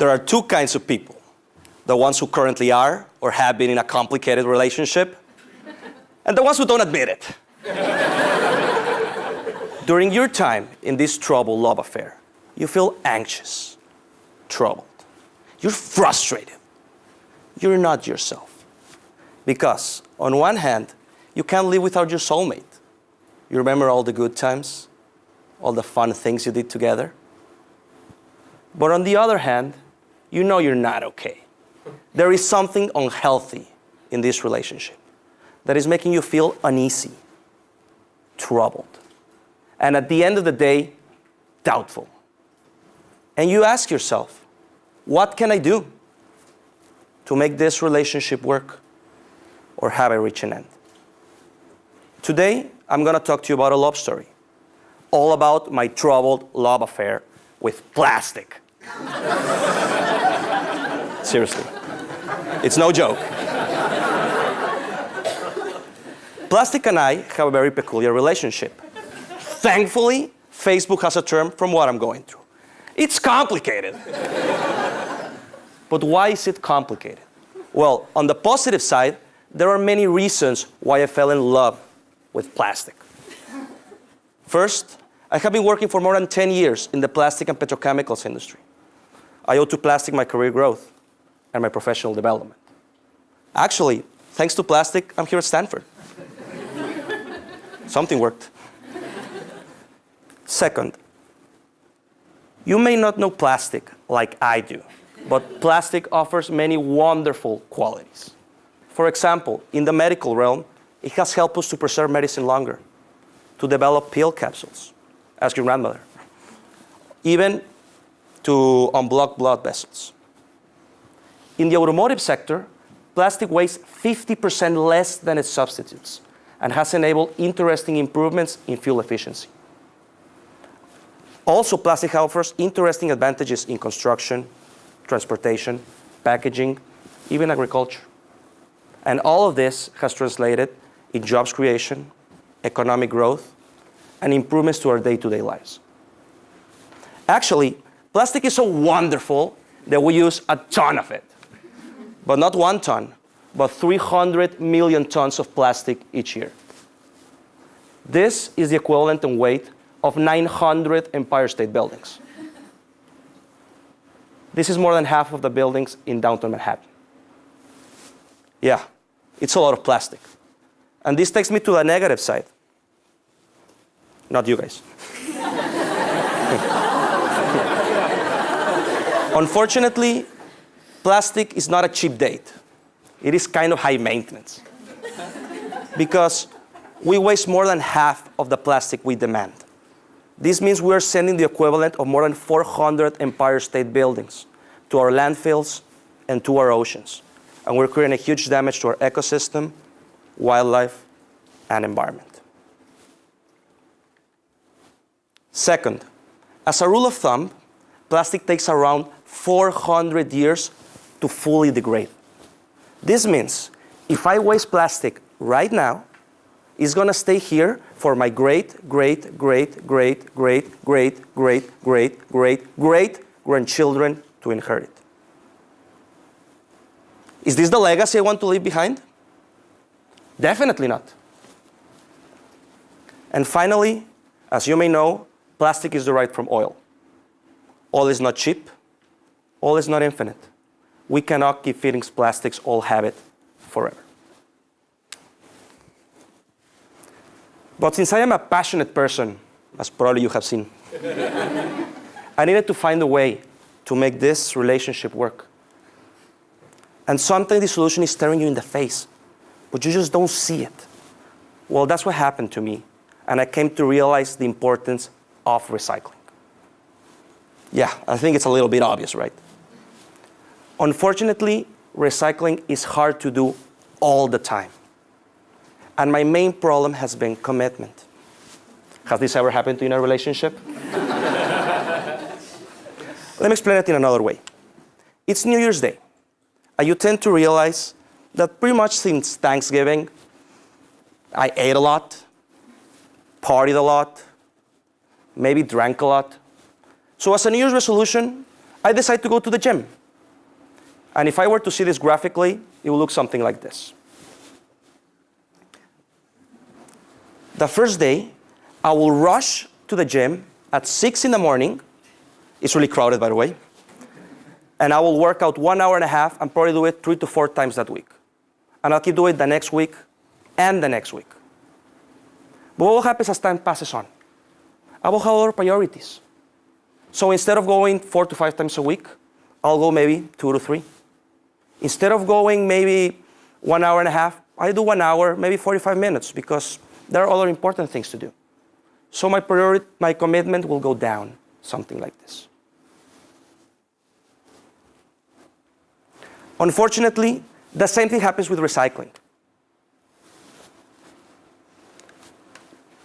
There are two kinds of people. The ones who currently are or have been in a complicated relationship, and the ones who don't admit it. During your time in this troubled love affair, you feel anxious, troubled. You're frustrated. You're not yourself. Because, on one hand, you can't live without your soulmate. You remember all the good times, all the fun things you did together. But on the other hand, you know you're not okay. There is something unhealthy in this relationship that is making you feel uneasy, troubled, and at the end of the day, doubtful. And you ask yourself, what can I do to make this relationship work, or have it reach an end? Today, I'm going to talk to you about a love story, all about my troubled love affair with plastic. Seriously, it's no joke. Plastic and I have a very peculiar relationship. Thankfully, Facebook has a term from what I'm going through. It's complicated. But why is it complicated? Well, on the positive side, there are many reasons why I fell in love with plastic. First, I have been working for more than 10 years in the plastic and petrochemicals industry. I owe to plastic my career growth and my professional development. Actually, thanks to plastic, I'm here at Stanford. Something worked. Second, you may not know plastic like I do, but plastic offers many wonderful qualities. For example, in the medical realm, it has helped us to preserve medicine longer, to develop pill capsules, ask your grandmother, even to unblock blood vessels. In the automotive sector, plastic weighs 50% less than its substitutes and has enabled interesting improvements in fuel efficiency. Also, plastic offers interesting advantages in construction, transportation, packaging, even agriculture. And all of this has translated in jobs creation, economic growth, and improvements to our day-to-day lives. Actually, plastic is so wonderful that we use a ton of it. But not 1 ton, but 300 million tons of plastic each year. This is the equivalent in weight of 900 Empire State Buildings. This is more than half of the buildings in downtown Manhattan. Yeah, it's a lot of plastic. And this takes me to the negative side. Not you guys. Unfortunately, plastic is not a cheap date. It is kind of high maintenance. Because we waste more than half of the plastic we demand. This means we are sending the equivalent of more than 400 Empire State Buildings to our landfills and to our oceans. And we're creating a huge damage to our ecosystem, wildlife, and environment. Second, as a rule of thumb, plastic takes around 400 years to fully degrade. This means if I waste plastic right now, it's going to stay here for my great, great, great, great, great, great, great, great, great, great grandchildren to inherit. Is this the legacy I want to leave behind? Definitely not. And finally, as you may know, plastic is derived from oil. Oil is not cheap. Oil is not infinite. We cannot keep feeding plastics all habit forever. But since I am a passionate person, as probably you have seen, I needed to find a way to make this relationship work. And sometimes the solution is staring you in the face, but you just don't see it. Well, that's what happened to me, and I came to realize the importance of recycling. Yeah, I think it's a little bit obvious, right? Unfortunately, recycling is hard to do all the time. And my main problem has been commitment. Has this ever happened to you in a relationship? Let me explain it in another way. It's New Year's Day, and you tend to realize that pretty much since Thanksgiving, I ate a lot, partied a lot, maybe drank a lot. So as a New Year's resolution, I decide to go to the gym. And if I were to see this graphically, it will look something like this. The first day, I will rush to the gym at 6 in the morning. It's really crowded, by the way. And I will work out 1 hour and a half and probably do it 3 to 4 times that week. And I'll keep doing it the next week and the next week. But what happens as time passes on? I will have other priorities. So instead of going 4 to 5 times a week, I'll go maybe 2 to 3. Instead of going maybe 1 hour and a half, I do 1 hour, maybe 45 minutes, because there are other important things to do. So my commitment will go down, something like this. Unfortunately, the same thing happens with recycling.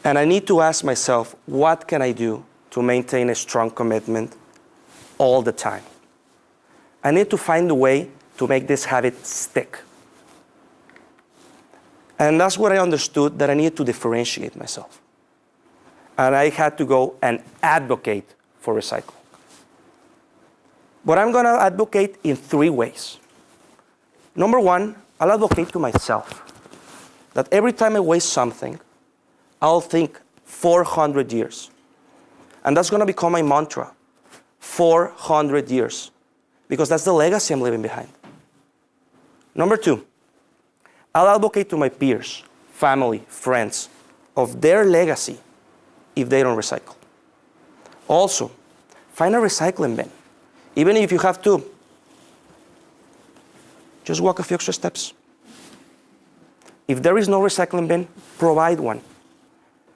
And I need to ask myself, what can I do to maintain a strong commitment all the time? I need to find a way to make this habit stick. And that's what I understood, that I needed to differentiate myself. And I had to go and advocate for recycling. But I'm going to advocate in 3 ways. Number 1, I'll advocate to myself that every time I waste something, I'll think 400 years. And that's going to become my mantra, 400 years, because that's the legacy I'm leaving behind. Number 2, I'll advocate to my peers, family, friends, of their legacy if they don't recycle. Also, find a recycling bin. Even if you have to, just walk a few extra steps. If there is no recycling bin, provide one.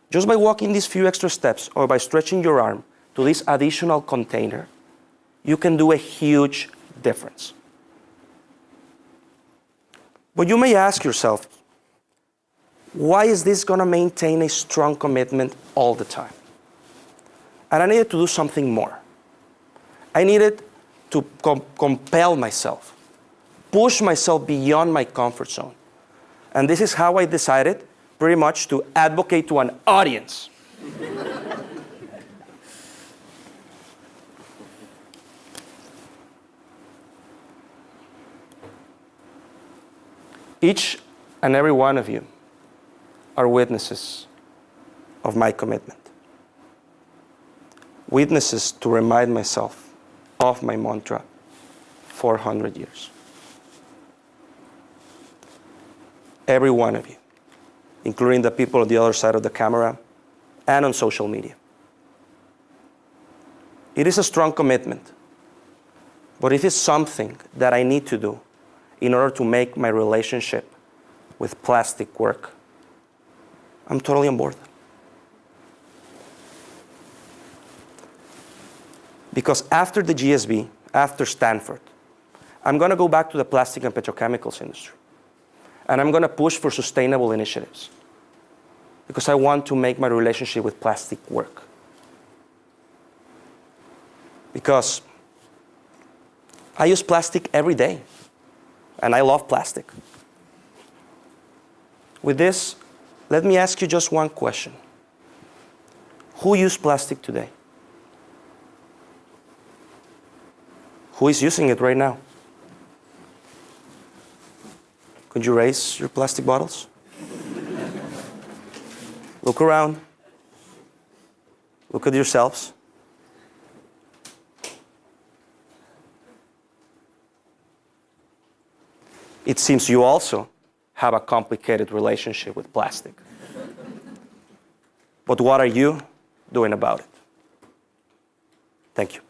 Just by walking these few extra steps or by stretching your arm to this additional container, you can do a huge difference. But you may ask yourself, why is this going to maintain a strong commitment all the time? And I needed to do something more. I needed to compel myself, push myself beyond my comfort zone. And this is how I decided pretty much to advocate to an audience. Each and every one of you are witnesses of my commitment. Witnesses to remind myself of my mantra, 400 years. Every one of you, including the people on the other side of the camera and on social media. It is a strong commitment, but it is something that I need to do in order to make my relationship with plastic work. I'm totally on board. Because after the GSB, after Stanford, I'm going to go back to the plastic and petrochemicals industry. And I'm going to push for sustainable initiatives. Because I want to make my relationship with plastic work. Because I use plastic every day. And I love plastic. With this, let me ask you just one question. Who uses plastic today? Who is using it right now? Could you raise your plastic bottles? Look around. Look at yourselves. It seems you also have a complicated relationship with plastic. But what are you doing about it? Thank you.